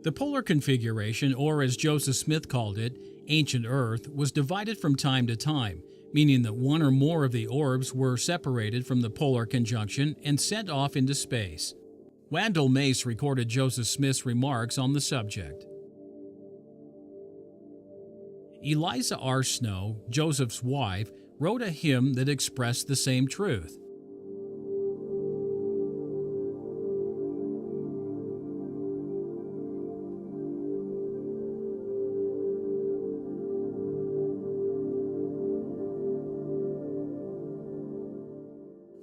The polar configuration, or as Joseph Smith called it, ancient Earth, was divided from time to time, meaning that one or more of the orbs were separated from the polar conjunction and sent off into space. Wandle Mace recorded Joseph Smith's remarks on the subject. Eliza R. Snow, Joseph's wife, wrote a hymn that expressed the same truth.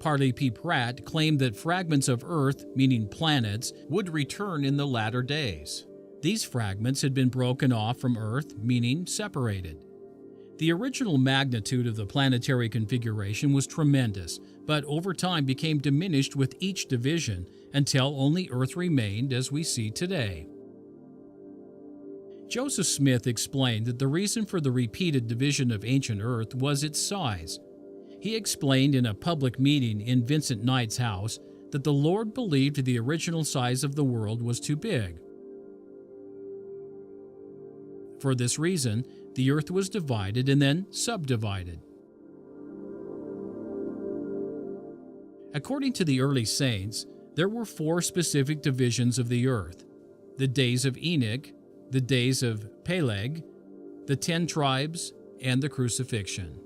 Parley P. Pratt claimed that fragments of Earth, meaning planets, would return in the latter days. These fragments had been broken off from Earth, meaning separated. The original magnitude of the planetary configuration was tremendous, but over time became diminished with each division until only Earth remained as we see today. Joseph Smith explained that the reason for the repeated division of ancient Earth was its size. He explained in a public meeting in Vincent Knight's house that the Lord believed the original size of the world was too big. For this reason, the earth was divided and then subdivided. According to the early saints, there were 4 specific divisions of the earth: the days of Enoch, the days of Peleg, the 10 tribes, and the Crucifixion.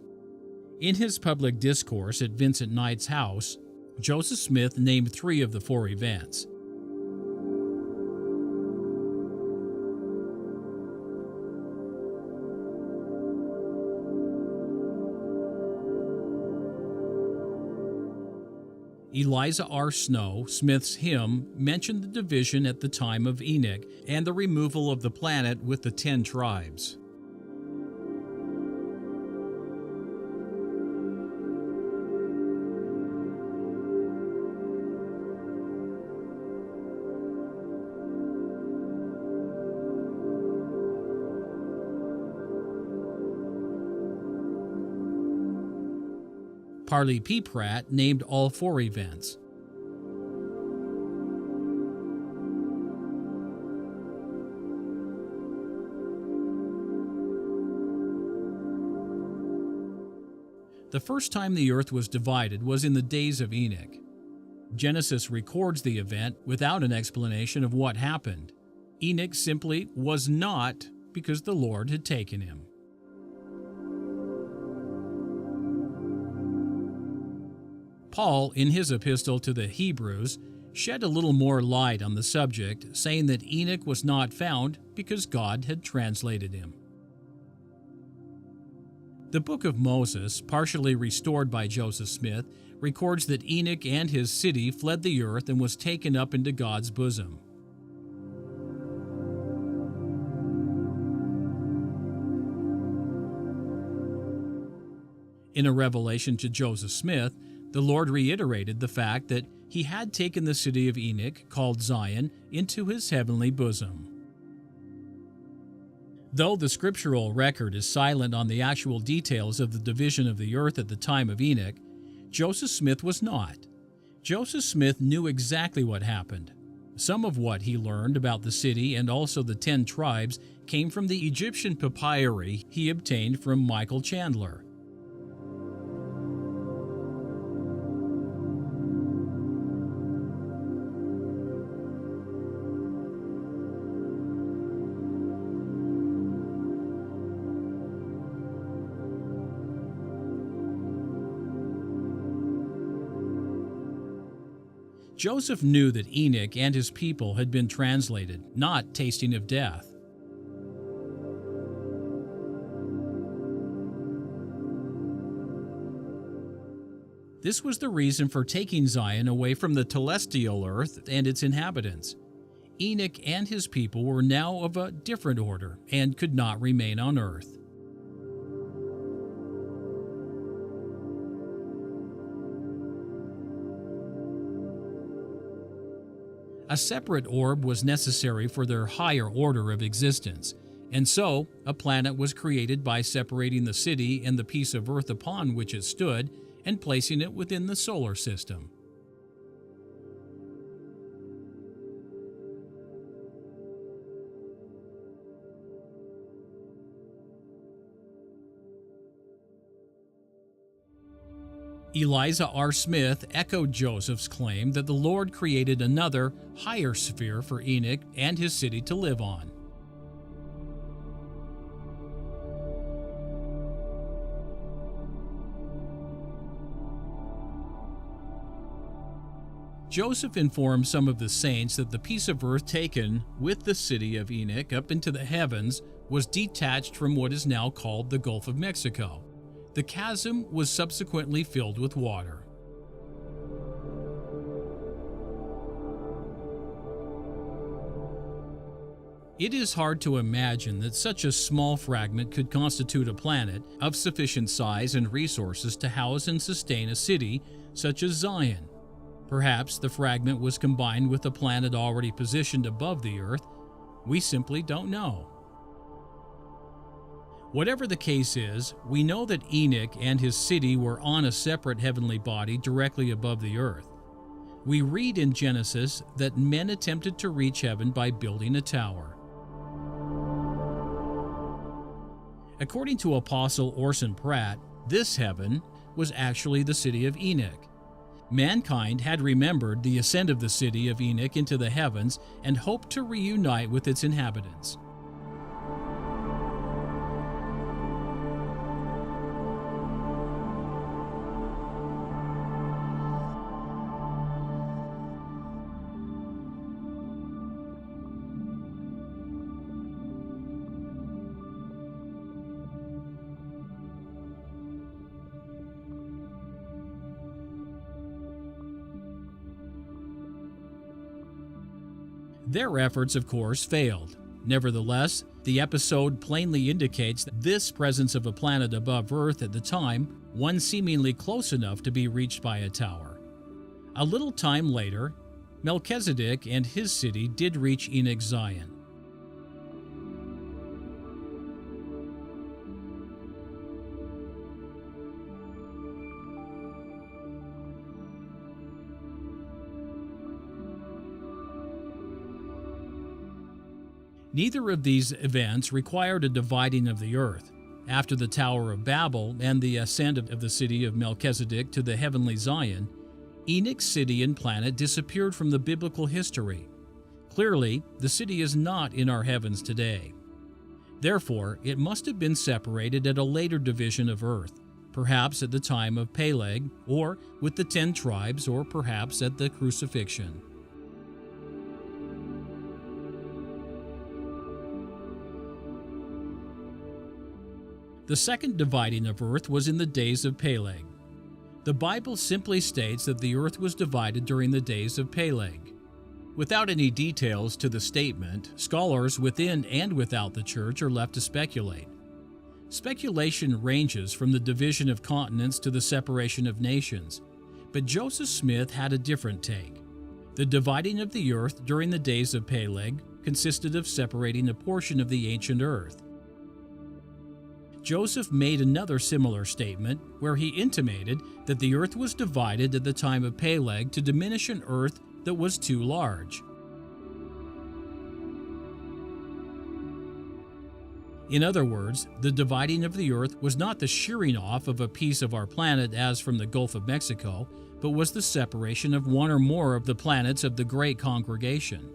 In his public discourse at Vincent Knight's house, Joseph Smith named 3 of the 4 events. Eliza R. Snow, Smith's hymn, mentioned the division at the time of Enoch and the removal of the planet with the 10 tribes. Parley P. Pratt named all 4 events. The first time the earth was divided was in the days of Enoch. Genesis records the event without an explanation of what happened. Enoch simply was not because the Lord had taken him. Paul, in his epistle to the Hebrews, shed a little more light on the subject, saying that Enoch was not found because God had translated him. The Book of Moses, partially restored by Joseph Smith, records that Enoch and his city fled the earth and was taken up into God's bosom. In a revelation to Joseph Smith, the Lord reiterated the fact that he had taken the city of Enoch, called Zion, into his heavenly bosom. Though the scriptural record is silent on the actual details of the division of the earth at the time of Enoch, Joseph Smith was not. Joseph Smith knew exactly what happened. Some of what he learned about the city and also the 10 tribes came from the Egyptian papyri he obtained from Michael Chandler. Joseph knew that Enoch and his people had been translated, not tasting of death. This was the reason for taking Zion away from the telestial earth and its inhabitants. Enoch and his people were now of a different order and could not remain on earth. A separate orb was necessary for their higher order of existence, and so a planet was created by separating the city and the piece of earth upon which it stood and placing it within the solar system. Eliza R. Smith echoed Joseph's claim that the Lord created another, higher sphere for Enoch and his city to live on. Joseph informed some of the saints that the piece of earth taken with the city of Enoch up into the heavens was detached from what is now called the Gulf of Mexico. The chasm was subsequently filled with water. It is hard to imagine that such a small fragment could constitute a planet of sufficient size and resources to house and sustain a city such as Zion. Perhaps the fragment was combined with a planet already positioned above the earth. We simply don't know. Whatever the case is, we know that Enoch and his city were on a separate heavenly body directly above the earth. We read in Genesis that men attempted to reach heaven by building a tower. According to Apostle Orson Pratt, this heaven was actually the city of Enoch. Mankind had remembered the ascent of the city of Enoch into the heavens and hoped to reunite with its inhabitants. Their efforts, of course, failed. Nevertheless, the episode plainly indicates that this presence of a planet above Earth at the time, one seemingly close enough to be reached by a tower. A little time later, Melchizedek and his city did reach Enoch's Zion. Neither of these events required a dividing of the earth. After the Tower of Babel and the ascent of the city of Melchizedek to the heavenly Zion, Enoch's city and planet disappeared from the biblical history. Clearly, the city is not in our heavens today. Therefore, it must have been separated at a later division of earth, perhaps at the time of Peleg, or with the 10 tribes, or perhaps at the Crucifixion. The second dividing of earth was in the days of Peleg. The Bible simply states that the earth was divided during the days of Peleg. Without any details to the statement, scholars within and without the church are left to speculate. Speculation ranges from the division of continents to the separation of nations, but Joseph Smith had a different take. The dividing of the earth during the days of Peleg consisted of separating a portion of the ancient earth. Joseph made another similar statement where he intimated that the earth was divided at the time of Peleg to diminish an earth that was too large. In other words, the dividing of the earth was not the shearing off of a piece of our planet as from the Gulf of Mexico, but was the separation of one or more of the planets of the great congregation.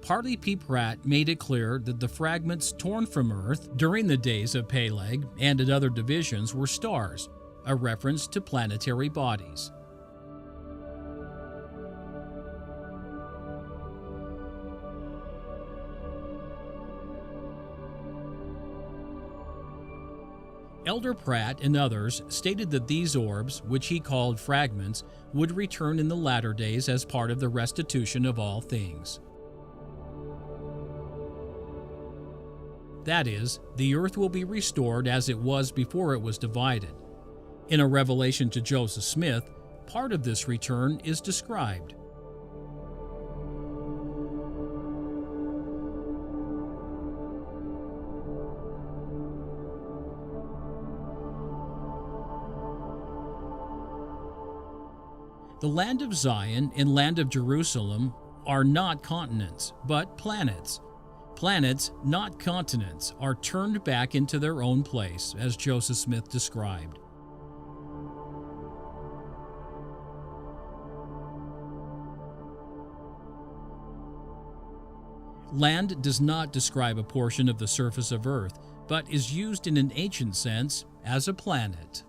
Parley P. Pratt made it clear that the fragments torn from Earth during the days of Peleg and at other divisions were stars, a reference to planetary bodies. Elder Pratt and others stated that these orbs, which he called fragments, would return in the latter days as part of the restitution of all things. That is, the earth will be restored as it was before it was divided. In a revelation to Joseph Smith, part of this return is described. The land of Zion and land of Jerusalem are not continents, but planets. Planets, not continents, are turned back into their own place, as Joseph Smith described. Land does not describe a portion of the surface of Earth, but is used in an ancient sense as a planet.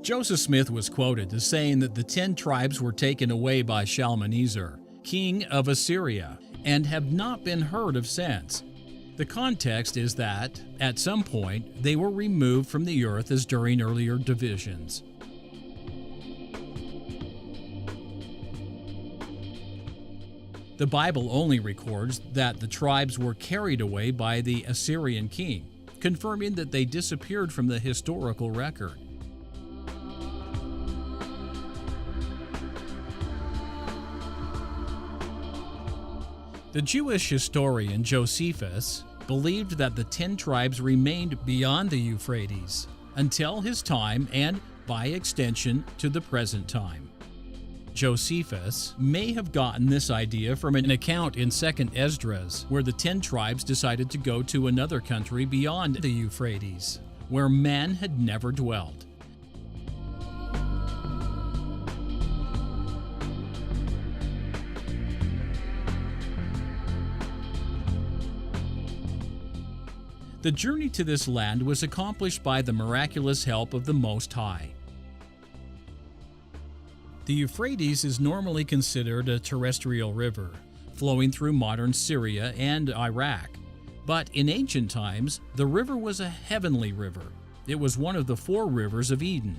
Joseph Smith was quoted as saying that the 10 tribes were taken away by Shalmaneser, king of Assyria, and have not been heard of since. The context is that, at some point, they were removed from the earth as during earlier divisions. The Bible only records that the tribes were carried away by the Assyrian king, confirming that they disappeared from the historical record. The Jewish historian Josephus believed that the 10 tribes remained beyond the Euphrates until his time and, by extension, to the present time. Josephus may have gotten this idea from an account in 2nd Esdras, where the 10 tribes decided to go to another country beyond the Euphrates, where man had never dwelt. The journey to this land was accomplished by the miraculous help of the Most High. The Euphrates is normally considered a terrestrial river, flowing through modern Syria and Iraq. But in ancient times, the river was a heavenly river. It was one of the 4 rivers of Eden.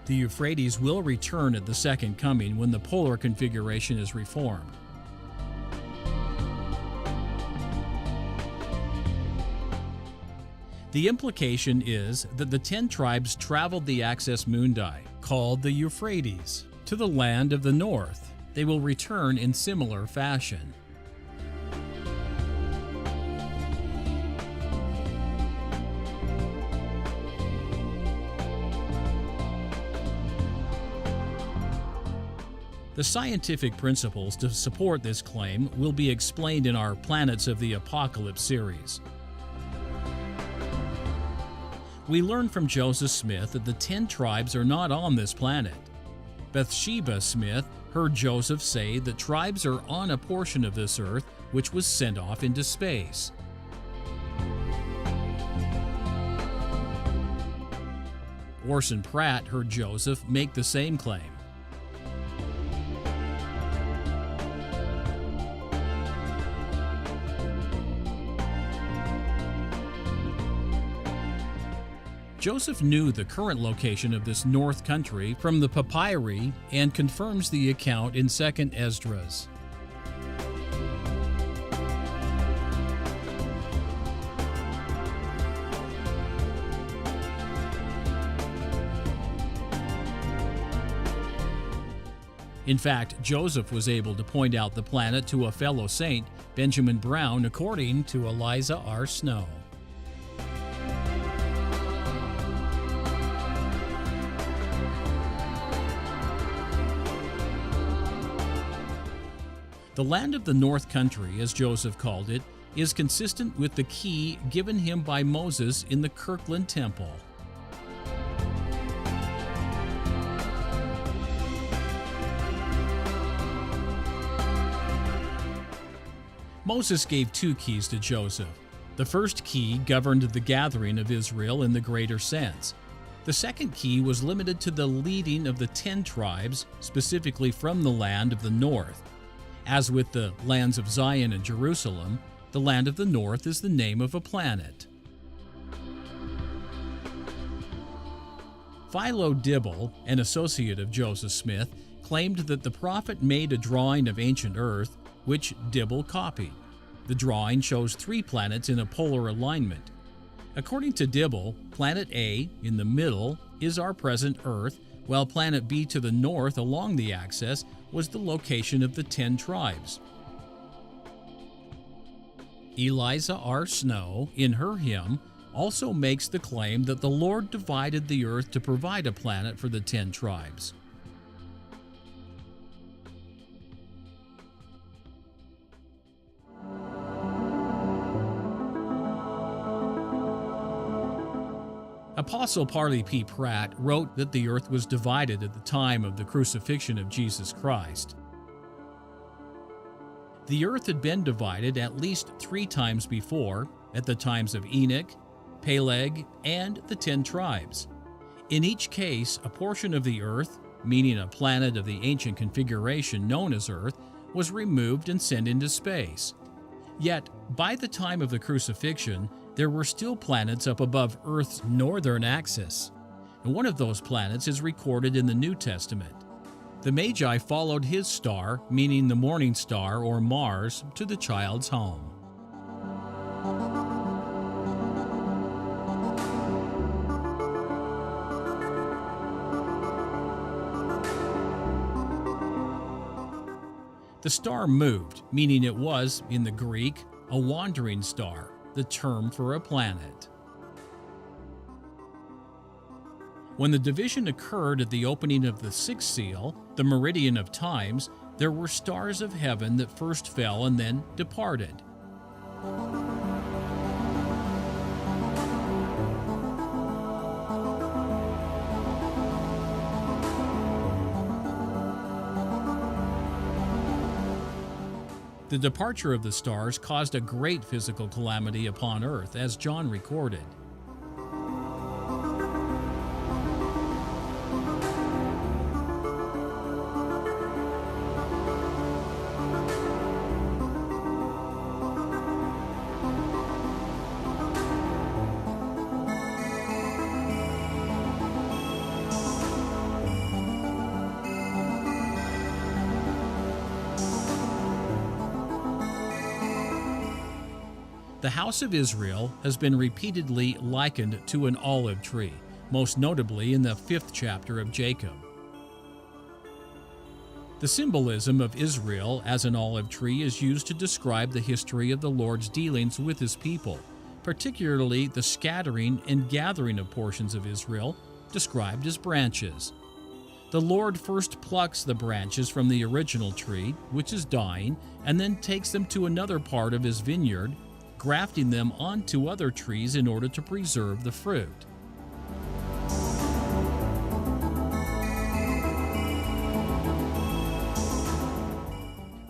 The Euphrates will return at the second coming when the polar configuration is reformed. The implication is that the 10 tribes traveled the Axis Mundi, called the Euphrates, to the land of the north. They will return in similar fashion. The scientific principles to support this claim will be explained in our Planets of the Apocalypse series. We learn from Joseph Smith that the 10 tribes are not on this planet. Bathsheba Smith heard Joseph say that tribes are on a portion of this earth which was sent off into space. Orson Pratt heard Joseph make the same claim. Joseph knew the current location of this north country from the papyri and confirms the account in 2nd Esdras. In fact, Joseph was able to point out the planet to a fellow saint, Benjamin Brown, according to Eliza R. Snow. The land of the North Country, as Joseph called it, is consistent with the key given him by Moses in the Kirkland Temple. Moses gave 2 keys to Joseph. The first key governed the gathering of Israel in the greater sense. The second key was limited to the leading of the 10 tribes, specifically from the land of the north. As with the lands of Zion and Jerusalem, the land of the north is the name of a planet. Philo Dibble, an associate of Joseph Smith, claimed that the prophet made a drawing of ancient Earth, which Dibble copied. The drawing shows 3 planets in a polar alignment. According to Dibble, planet A, in the middle, is our present Earth, while planet B to the north along the axis was the location of the 10 tribes. Eliza R. Snow, in her hymn, also makes the claim that the Lord divided the earth to provide a planet for the 10 tribes. Apostle Parley P. Pratt wrote that the earth was divided at the time of the crucifixion of Jesus Christ. The earth had been divided at least 3 times before, at the times of Enoch, Peleg, and the 10 tribes. In each case, a portion of the earth, meaning a planet of the ancient configuration known as Earth, was removed and sent into space. Yet, by the time of the crucifixion, there were still planets up above Earth's northern axis. And one of those planets is recorded in the New Testament. The Magi followed his star, meaning the morning star or Mars, to the child's home. The star moved, meaning it was, in the Greek, a wandering star, the term for a planet. When the division occurred at the opening of the 6th seal, the meridian of times, there were stars of heaven that first fell and then departed. The departure of the stars caused a great physical calamity upon earth, as John recorded. The house of Israel has been repeatedly likened to an olive tree, most notably in the 5th chapter of Jacob. The symbolism of Israel as an olive tree is used to describe the history of the Lord's dealings with his people, particularly the scattering and gathering of portions of Israel, described as branches. The Lord first plucks the branches from the original tree, which is dying, and then takes them to another part of his vineyard, grafting them onto other trees in order to preserve the fruit.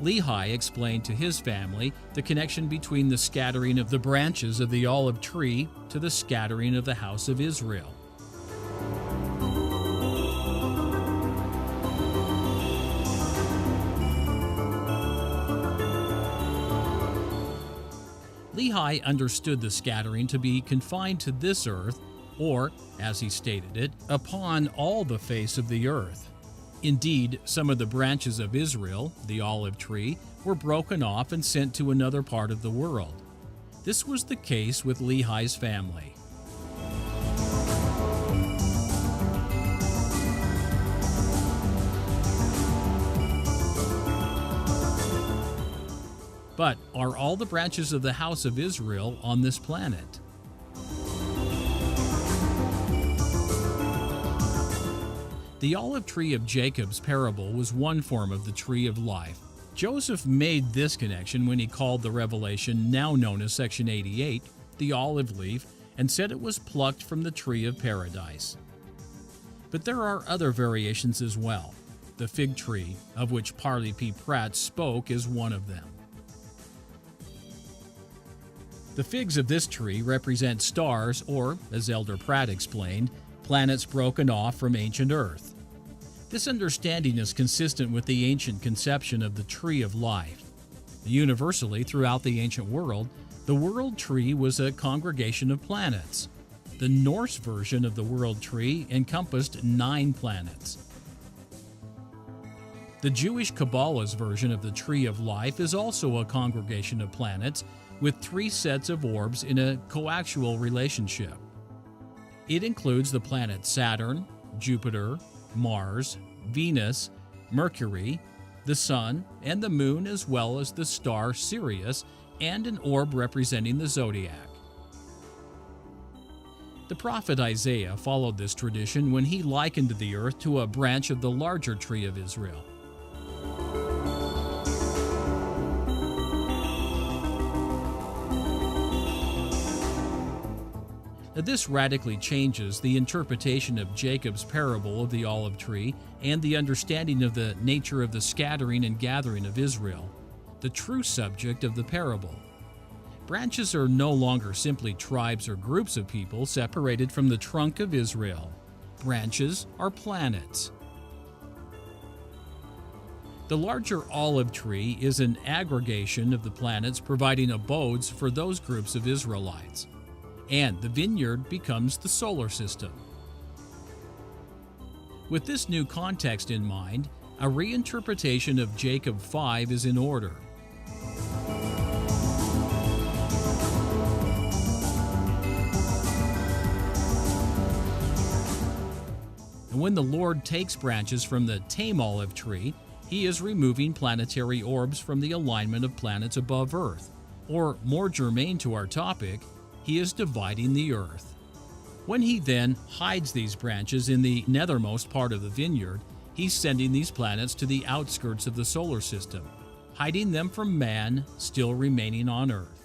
Lehi explained to his family the connection between the scattering of the branches of the olive tree to the scattering of the house of Israel. Lehi understood the scattering to be confined to this earth, or, as he stated it, upon all the face of the earth. Indeed, some of the branches of Israel, the olive tree, were broken off and sent to another part of the world. This was the case with Lehi's family. But are all the branches of the house of Israel on this planet? The olive tree of Jacob's parable was one form of the tree of life. Joseph made this connection when he called the revelation, now known as section 88, the olive leaf, and said it was plucked from the tree of paradise. But there are other variations as well. The fig tree, of which Parley P. Pratt spoke, is one of them. The figs of this tree represent stars, or, as Elder Pratt explained, planets broken off from ancient Earth. This understanding is consistent with the ancient conception of the tree of life. Universally throughout the ancient world, the world tree was a congregation of planets. The Norse version of the world tree encompassed 9 planets. The Jewish Kabbalah's version of the tree of life is also a congregation of planets, with 3 sets of orbs in a coaxial relationship. It includes the planets Saturn, Jupiter, Mars, Venus, Mercury, the Sun, and the Moon, as well as the star Sirius, and an orb representing the zodiac. The prophet Isaiah followed this tradition when he likened the earth to a branch of the larger tree of Israel. This radically changes the interpretation of Jacob's parable of the olive tree and the understanding of the nature of the scattering and gathering of Israel, the true subject of the parable. Branches are no longer simply tribes or groups of people separated from the trunk of Israel. Branches are planets. The larger olive tree is an aggregation of the planets providing abodes for those groups of Israelites, and the vineyard becomes the solar system. With this new context in mind, a reinterpretation of Jacob 5 is in order. And when the Lord takes branches from the tame olive tree, He is removing planetary orbs from the alignment of planets above Earth, or more germane to our topic, He is dividing the earth. When He then hides these branches in the nethermost part of the vineyard, He's sending these planets to the outskirts of the solar system, hiding them from man still remaining on Earth.